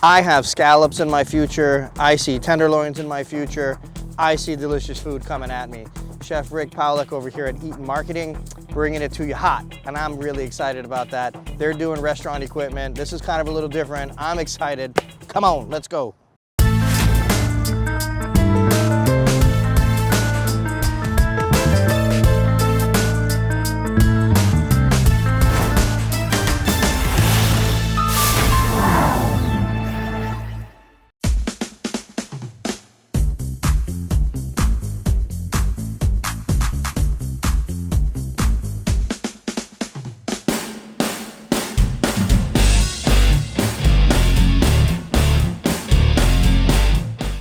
I have scallops in my future. I see tenderloins in my future. I see delicious food coming at me. Chef Rick Pawlak over here at Eaton Marketing, bringing it to you hot. And I'm really excited about that. They're doing restaurant equipment. This is kind of a little different. I'm excited. Come on, let's go.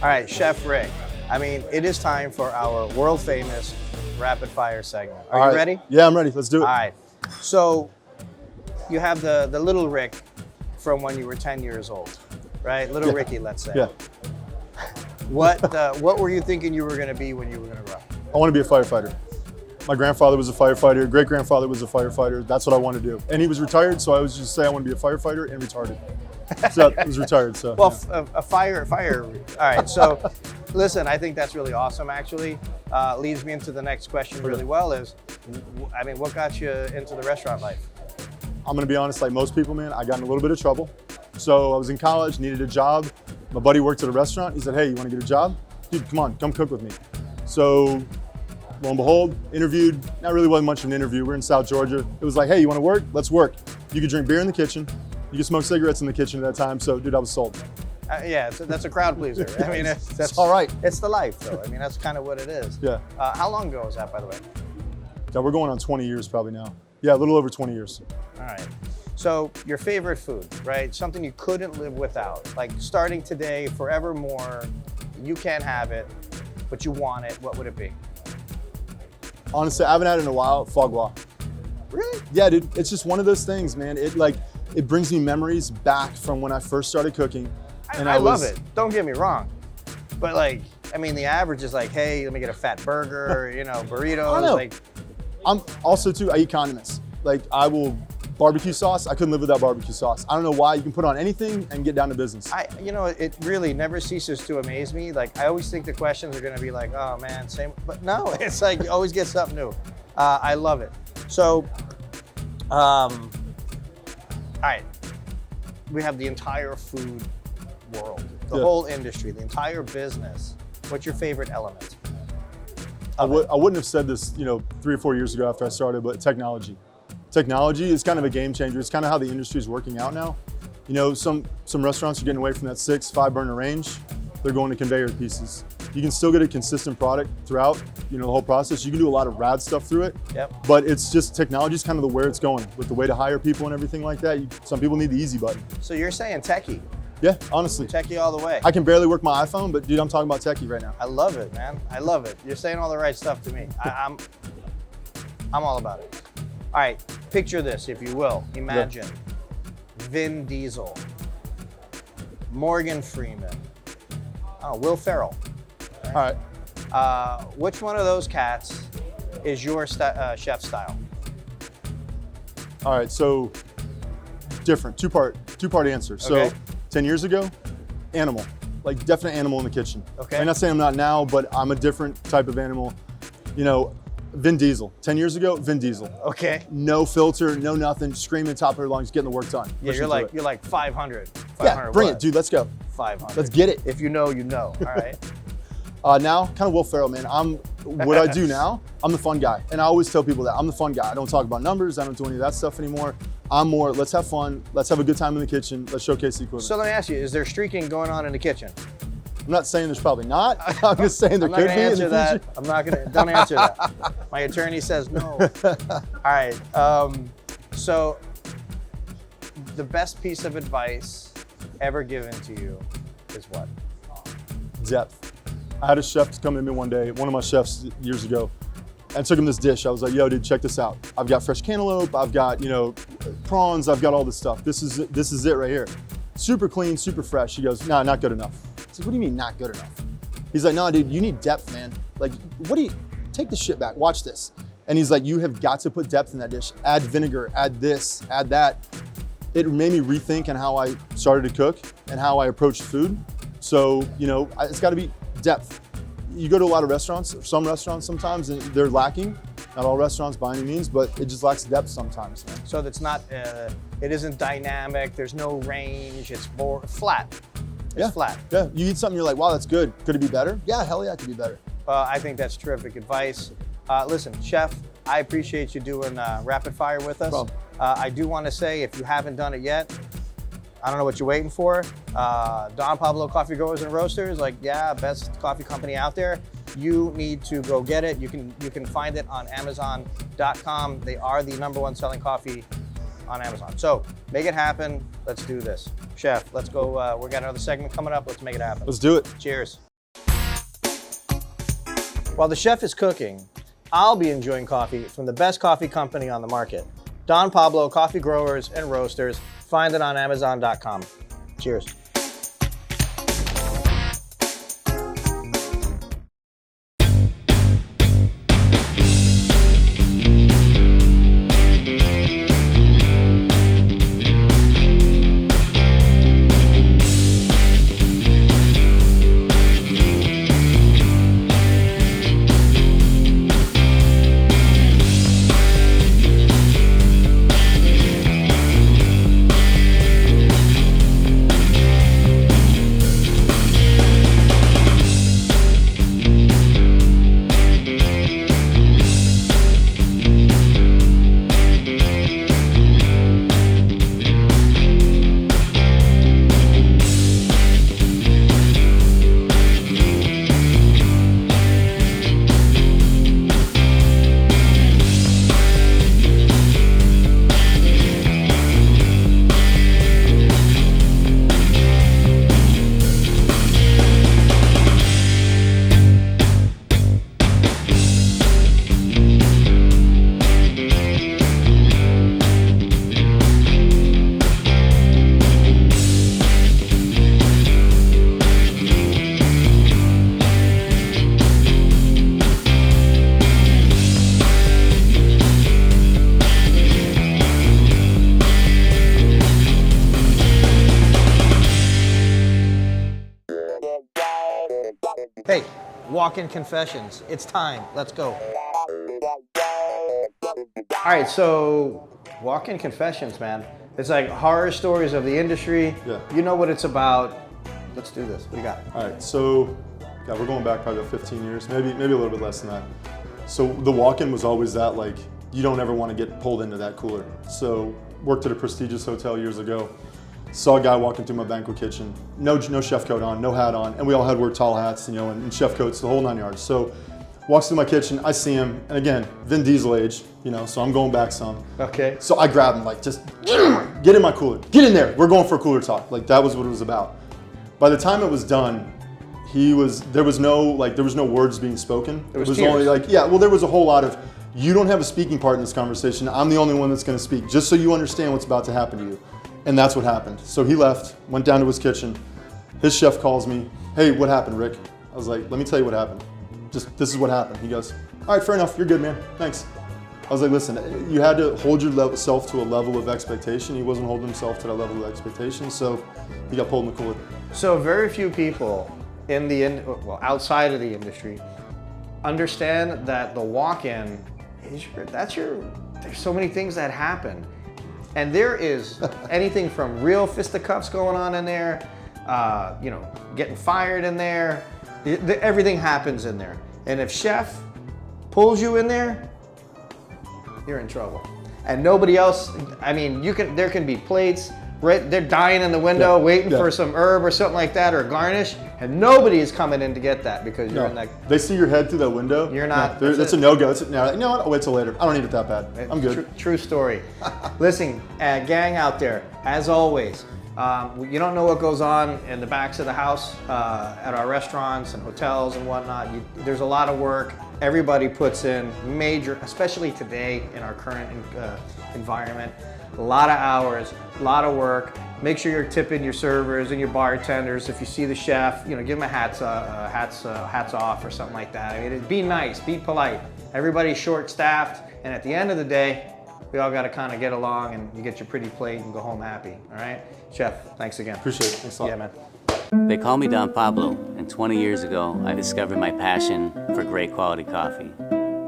All right, Chef Rick, I mean, it is time for our world famous rapid fire segment. Are you ready? Yeah, I'm ready. Let's do it. All right. So you have the little Rick from when you were 10 years old, right? Little Ricky, let's say. Yeah. What were you thinking you were going to be when you were going to grow up? I want to be a firefighter. My grandfather was a firefighter. Great-grandfather was a firefighter. That's what I want to do. And he was retired, so I was just say I want to be a firefighter and retarded. So I was retired, so. Well, yeah. a fire. All right, so listen, I think that's really awesome, actually. Leads me into the next question really well is, I mean, what got you into the restaurant life? I'm going to be honest, like most people, man, I got in a little bit of trouble. So I was in college, needed a job. My buddy worked at a restaurant. He said, hey, you want to get a job? Dude, come on, come cook with me. So lo and behold, interviewed. That really wasn't much of an interview. We're in South Georgia. It was like, hey, you want to work? Let's work. You could drink beer in the kitchen. You could smoke cigarettes in the kitchen at that time. So, dude, I was sold. Yeah, that's a crowd pleaser. I mean, that's all right. It's the life, though. I mean, that's kind of what it is. Yeah. How long ago was that, by the way? Yeah, we're going on 20 years probably now. Yeah, a little over 20 years. All right. So your favorite food, right? Something you couldn't live without. Like starting today, forevermore, you can't have it, but you want it. What would it be? Honestly, I haven't had it in a while. Foie gras. Really? Yeah, dude. It's just one of those things, man. It brings me memories back from when I first started cooking. And I love it. Don't get me wrong. But like, I mean, the average is like, hey, let me get a fat burger, you know, burritos. I know. Like, I'm also too, I eat condiments. Like barbecue sauce, I couldn't live without barbecue sauce. I don't know why. You can put on anything and get down to business. You know, it really never ceases to amaze me. Like, I always think the questions are gonna be like, oh man, same, but no, it's like you always get something new. I love it. So, all right, we have the entire food world, the whole industry, the entire business. What's your favorite element? I wouldn't have said this, 3 or 4 years ago after I started, but technology. Technology is kind of a game changer. It's kind of how the industry is working out now. Some restaurants are getting away from that 5 burner range. They're going to conveyor pieces. You can still get a consistent product throughout, the whole process. You can do a lot of rad stuff through it. Yep. But it's just technology is kind of the where it's going with the way to hire people and everything like that. Some people need the easy button. So you're saying techie? Yeah, honestly. Techie all the way. I can barely work my iPhone, but dude, I'm talking about techie right now. I love it, man. I love it. You're saying all the right stuff to me. I'm all about it. All right, picture this, if you will. Imagine Vin Diesel, Morgan Freeman, Will Ferrell. Right? All right. Which one of those cats is your chef style? All right, so different, two-part answer. Okay. So 10 years ago, animal, like definite animal in the kitchen. Okay. I'm not saying I'm not now, but I'm a different type of animal. Vin Diesel. 10 years ago, Vin Diesel. Okay. No filter, no nothing, screaming top of your lungs, getting the work done. Yeah, you're like 500. Yeah, bring it, dude, let's go. 500. Let's get it. If you know, you know, all right? Now, kind of Will Ferrell, man. What I do now, I'm the fun guy. And I always tell people that I'm the fun guy. I don't talk about numbers. I don't do any of that stuff anymore. I'm more, let's have fun. Let's have a good time in the kitchen. Let's showcase the equipment. So let me ask you, is there streaking going on in the kitchen? I'm not saying there's probably not. I'm just saying there could be in the future. I'm not gonna, don't answer that. My attorney says no. All right, so the best piece of advice ever given to you is what? Depth. I had a chef come in one day, one of my chefs years ago, and took him this dish. I was like, yo, dude, check this out. I've got fresh cantaloupe, I've got, prawns, I've got all this stuff. This is it right here. Super clean, super fresh. He goes, nah, not good enough. I said, what do you mean not good enough? He's like, no, dude, you need depth, man. Like, take this shit back, watch this. And he's like, you have got to put depth in that dish. Add vinegar, add this, add that. it made me rethink on how I started to cook and how I approached food. So, you know, it's got to be depth. You go to a lot of restaurants, some restaurants sometimes, and they're lacking. Not all restaurants by any means, but it just lacks depth sometimes. So that's not, it isn't dynamic, there's no range, it's more flat. It's flat. Yeah, you eat something, you're like, wow, that's good. Could it be better? Yeah, hell yeah, it could be better. I think that's terrific advice. Listen, Chef, I appreciate you doing rapid fire with us. I do want to say, if you haven't done it yet, I don't know what you're waiting for. Don Pablo Coffee Growers and Roasters, like, yeah, best coffee company out there. You need to go get it. You can find it on Amazon.com. They are the #1 selling coffee on Amazon. So make it happen. Let's do this. Chef, let's go. We got another segment coming up. Let's make it happen. Let's do it. Cheers. While the chef is cooking, I'll be enjoying coffee from the best coffee company on the market. Don Pablo Coffee Growers and Roasters. Find it on Amazon.com. Cheers. Hey, walk-in confessions. It's time. Let's go. All right, so walk-in confessions, man. It's like horror stories of the industry. Yeah. You know what it's about. Let's do this. What do you got? All right, so yeah, we're going back probably about 15 years, maybe a little bit less than that. So the walk-in was always that, like, you don't ever want to get pulled into that cooler. So worked at a prestigious hotel years ago. Saw a guy walking through my banquet kitchen, no chef coat on, no hat on, and we all had wore tall hats, you know, and chef coats, the whole 9 yards. So walks through my kitchen, I see him, and again, Vin Diesel age, you know, so I'm going back some. Okay. So I grab him, like, just get in my cooler, get in there. We're going for a cooler talk. Like, that was what it was about. By the time it was done, there was no words being spoken. It was only tears. like, yeah, well, there was a whole lot of, you don't have a speaking part in this conversation. I'm the only one that's going to speak, just so you understand what's about to happen to you. And that's what happened. So he left, went down to his kitchen. His chef calls me, hey, what happened, Rick? I was like, let me tell you what happened. Just, this is what happened. He goes, all right, fair enough, you're good, man, thanks. I was like, listen, you had to hold yourself to a level of expectation. He wasn't holding himself to that level of expectation, so he got pulled in the cooler. So very few people outside of the industry understand that the walk-in is there's so many things that happen. And there is anything from real fisticuffs going on in there, getting fired in there. Everything happens in there. And if chef pulls you in there, you're in trouble. And nobody else, I mean, there can be plates, right? They're dying in the window waiting for some herb or something like that, or garnish, and nobody is coming in to get that because you're in that. They see your head through that window. You're not. That's a no-go. No, you know what? I'll wait till later. I don't need it that bad. I'm good. True story. Listen, gang out there, as always, you don't know what goes on in the backs of the house at our restaurants and hotels and whatnot. There's a lot of work. Everybody puts in major, especially today in our current environment, a lot of hours, a lot of work. Make sure you're tipping your servers and your bartenders. If you see the chef, give them a hats off or something like that. I mean, be nice, be polite. Everybody's short-staffed, and at the end of the day, we all got to kind of get along, and you get your pretty plate and go home happy. All right, Chef. Thanks again. Appreciate it. Thanks a lot. Yeah, man. They call me Don Pablo, and 20 years ago, I discovered my passion for great quality coffee.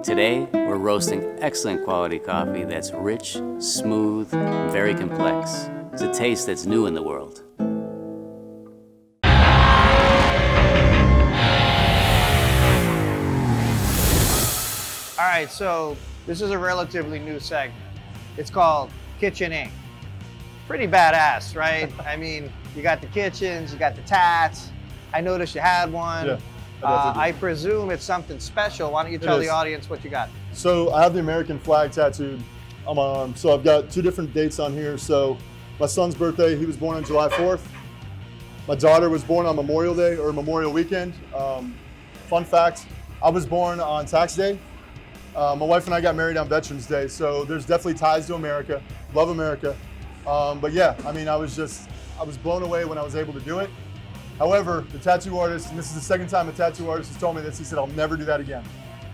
Today, we're roasting excellent quality coffee that's rich, smooth, and very complex. It's a taste that's new in the world. All right, so this is a relatively new segment. It's called Kitchen Inc. Pretty badass, right? I mean, you got the kitchens, you got the tats. I noticed you had one. Yeah, I presume it's something special. Why don't you tell the audience what you got? So I have the American flag tattooed on my arm. So I've got 2 different dates on here. So my son's birthday, he was born on July 4th. My daughter was born on Memorial Day or Memorial Weekend. Fun fact, I was born on tax day. My wife and I got married on Veterans Day. So there's definitely ties to America. Love America. But yeah, I mean, I was blown away when I was able to do it. However, the tattoo artist, and this is the second time a tattoo artist has told me this, he said, I'll never do that again.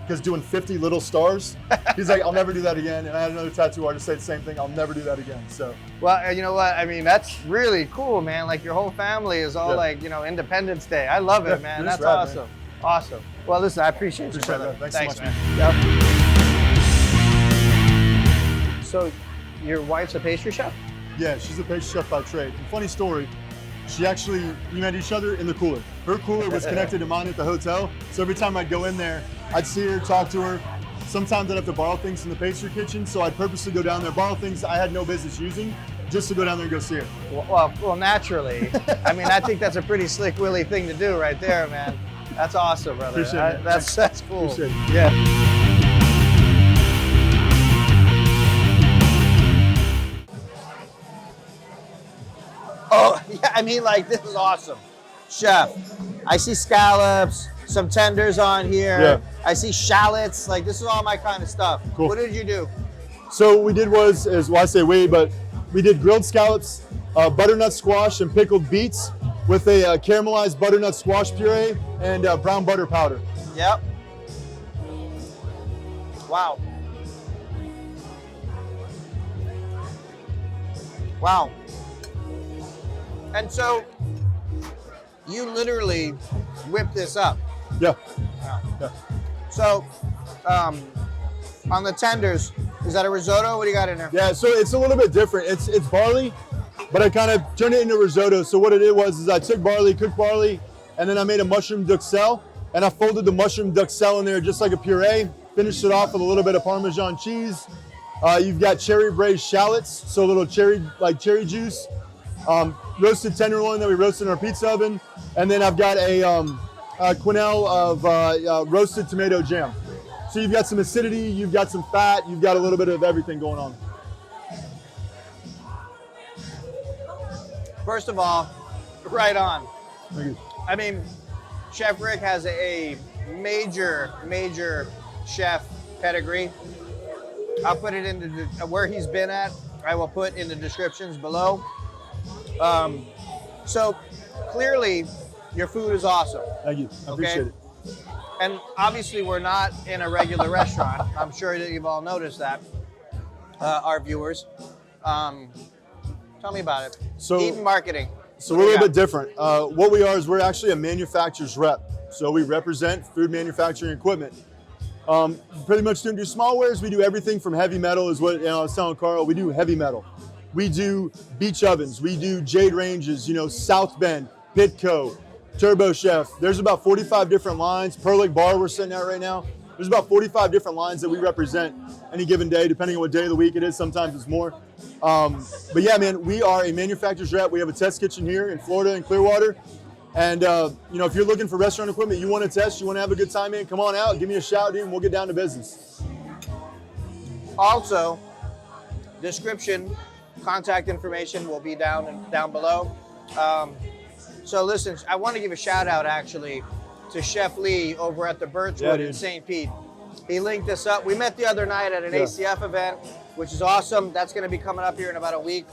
Because doing 50 little stars, he's like, I'll never do that again. And I had another tattoo artist say the same thing, I'll never do that again, so. Well, you know what? I mean, that's really cool, man. Like your whole family is all like, you know, Independence Day. I love it, man. That's rad, awesome. Man. Awesome. Well, listen, I appreciate you, brother. Thanks so much, man. Yep. So your wife's a pastry chef? Yeah, she's a pastry chef by trade. And funny story, we met each other in the cooler. Her cooler was connected to mine at the hotel. So every time I'd go in there, I'd see her, talk to her. Sometimes I'd have to borrow things from the pastry kitchen. So I'd purposely go down there, borrow things I had no business using, just to go down there and go see her. Well, naturally. I mean, I think that's a pretty slick willy thing to do right there, man. That's awesome, brother. Appreciate it. That's cool. Appreciate it. Yeah. Oh, yeah, I mean, like, this is awesome. Chef, I see scallops, some tenders on here. Yeah. I see shallots. Like, this is all my kind of stuff. Cool. What did you do? So what we did was, I say but we did grilled scallops, butternut squash, and pickled beets with a caramelized butternut squash puree and brown butter powder. Yep. Wow. Wow. And so you literally whip this up. Yeah. Wow. Yeah. So on the tenders, is that a risotto? What do you got in there? Yeah, so it's a little bit different. It's barley, but I kind of turned it into risotto. So what it did was I took barley, cooked barley, and then I made a mushroom duxelle, and I folded the mushroom duxelle in there just like a puree, finished it off with a little bit of Parmesan cheese. You've got cherry braised shallots, so a little cherry juice. Roasted tenderloin that we roasted in our pizza oven, and then I've got a quenelle of roasted tomato jam. So you've got some acidity, you've got some fat, you've got a little bit of everything going on. First of all, right on. Thank you. I mean, Chef Rick has a major chef pedigree. I'll put it in where he's been at. I will put in the descriptions below. So clearly your food is awesome. Thank you. I appreciate it. And obviously we're not in a regular restaurant. I'm sure that you've all noticed that, our viewers. Tell me about it. So, Eaton Marketing. So we're a little bit different. What we are is we're actually a manufacturer's rep. So we represent food manufacturing equipment. Pretty much don't do small wares. We do everything from heavy metal is what I was telling Carl. We do heavy metal. We do beach ovens. We do Jade ranges, South Bend, Pitco, Turbo Chef. There's about 45 different lines. Pawlak bar we're sitting at right now. There's about 45 different lines that we represent any given day, depending on what day of the week it is. Sometimes it's more. But yeah, man, we are a manufacturer's rep. We have a test kitchen here in Florida in Clearwater. And if you're looking for restaurant equipment, you want to test, you want to have a good time, man, come on out, give me a shout, dude, and we'll get down to business. Also, description, contact information will be down below. So listen, I want to give a shout out actually to Chef Lee over at the Birchwood in St. Pete. He linked us up. We met the other night at an ACF event, which is awesome. That's going to be coming up here in about a week,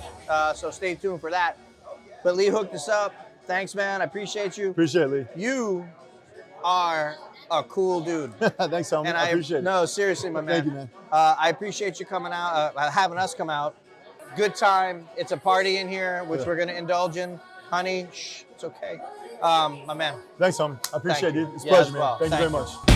so stay tuned for that. But Lee hooked us up. Thanks, man. I appreciate you. Appreciate it, Lee. You are a cool dude. Thanks, homie. And I appreciate it. No, seriously, my man. Thank you, man. I appreciate you coming out, having us come out. Good time. It's a party in here, which we're going to indulge in. Honey, shh, it's okay. My man. Thanks, homie. I appreciate Thank it. you. It's a Yeah, pleasure, as man. well. Thank you Thank very you. much.